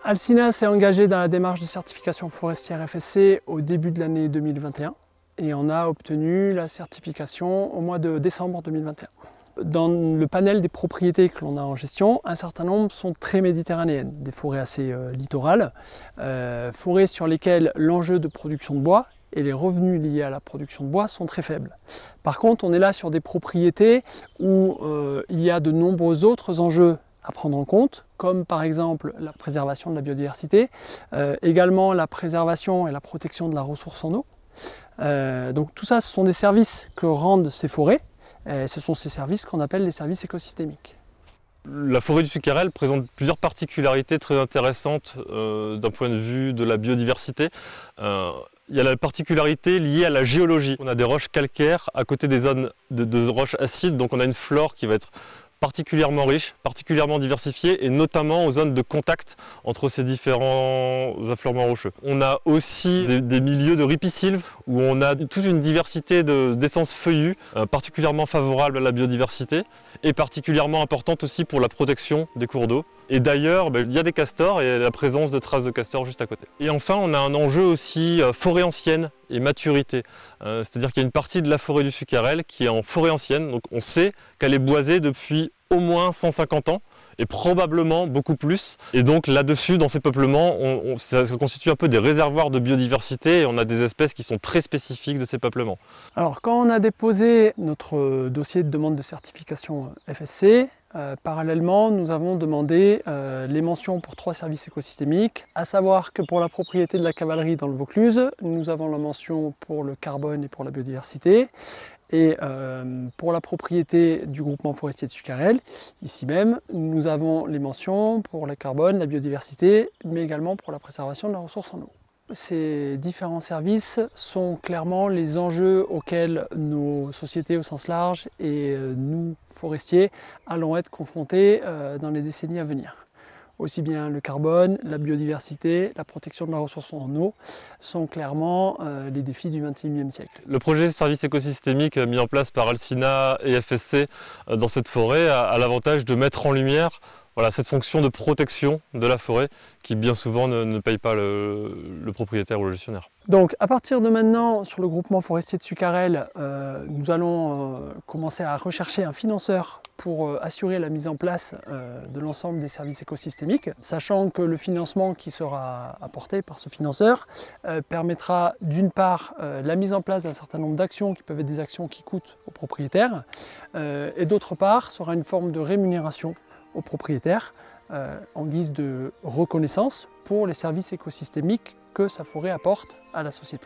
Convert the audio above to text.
Alcina s'est engagé dans la démarche de certification forestière FSC au début de l'année 2021 et on a obtenu la certification au mois de décembre 2021. Dans le panel des propriétés que l'on a en gestion, un certain nombre sont très méditerranéennes, des forêts assez littorales, forêts sur lesquelles l'enjeu de production de bois et les revenus liés à la production de bois sont très faibles. Par contre, on est là sur des propriétés où il y a de nombreux autres enjeux à prendre en compte, comme par exemple la préservation de la biodiversité, également la préservation et la protection de la ressource en eau. Donc tout ça, ce sont des services que rendent ces forêts. Ce sont ces services qu'on appelle les services écosystémiques. La forêt du Sucarel présente plusieurs particularités très intéressantes d'un point de vue de la biodiversité. Il y a la particularité liée à la géologie. On a des roches calcaires à côté des zones de roches acides, donc on a une flore qui va être particulièrement riche, particulièrement diversifiée et notamment aux zones de contact entre ces différents affleurements rocheux. On a aussi des milieux de ripisylves où on a toute une diversité d'essences feuillues particulièrement favorables à la biodiversité et particulièrement importante aussi pour la protection des cours d'eau. Et d'ailleurs, il y a des castors et la présence de traces de castors juste à côté. Et enfin, on a un enjeu aussi forêt ancienne et maturité. C'est-à-dire qu'il y a une partie de la forêt du Sucarel qui est en forêt ancienne, donc on sait qu'elle est boisée depuis au moins 150 ans et probablement beaucoup plus. Et donc là-dessus, dans ces peuplements, ça constitue un peu des réservoirs de biodiversité et on a des espèces qui sont très spécifiques de ces peuplements. Alors quand on a déposé notre dossier de demande de certification FSC, parallèlement, nous avons demandé les mentions pour 3 services écosystémiques, à savoir que pour la propriété de la cavalerie dans le Vaucluse, nous avons la mention pour le carbone et pour la biodiversité. Et pour la propriété du groupement forestier de Sucarel, ici même, nous avons les mentions pour le carbone, la biodiversité, mais également pour la préservation de la ressource en eau. Ces différents services sont clairement les enjeux auxquels nos sociétés au sens large et nous, forestiers, allons être confrontés dans les décennies à venir. Aussi bien le carbone, la biodiversité, la protection de la ressource en eau sont clairement les défis du XXIe siècle. Le projet de service écosystémique mis en place par Alcina et FSC dans cette forêt a l'avantage de mettre en lumière cette fonction de protection de la forêt qui bien souvent ne paye pas le propriétaire ou le gestionnaire. Donc à partir de maintenant, sur le groupement forestier de Sucarel, nous allons commencer à rechercher un financeur pour assurer la mise en place de l'ensemble des services écosystémiques, sachant que le financement qui sera apporté par ce financeur permettra d'une part la mise en place d'un certain nombre d'actions qui peuvent être des actions qui coûtent aux propriétaires, et d'autre part sera une forme de rémunération aux propriétaires en guise de reconnaissance pour les services écosystémiques que sa forêt apporte à la société.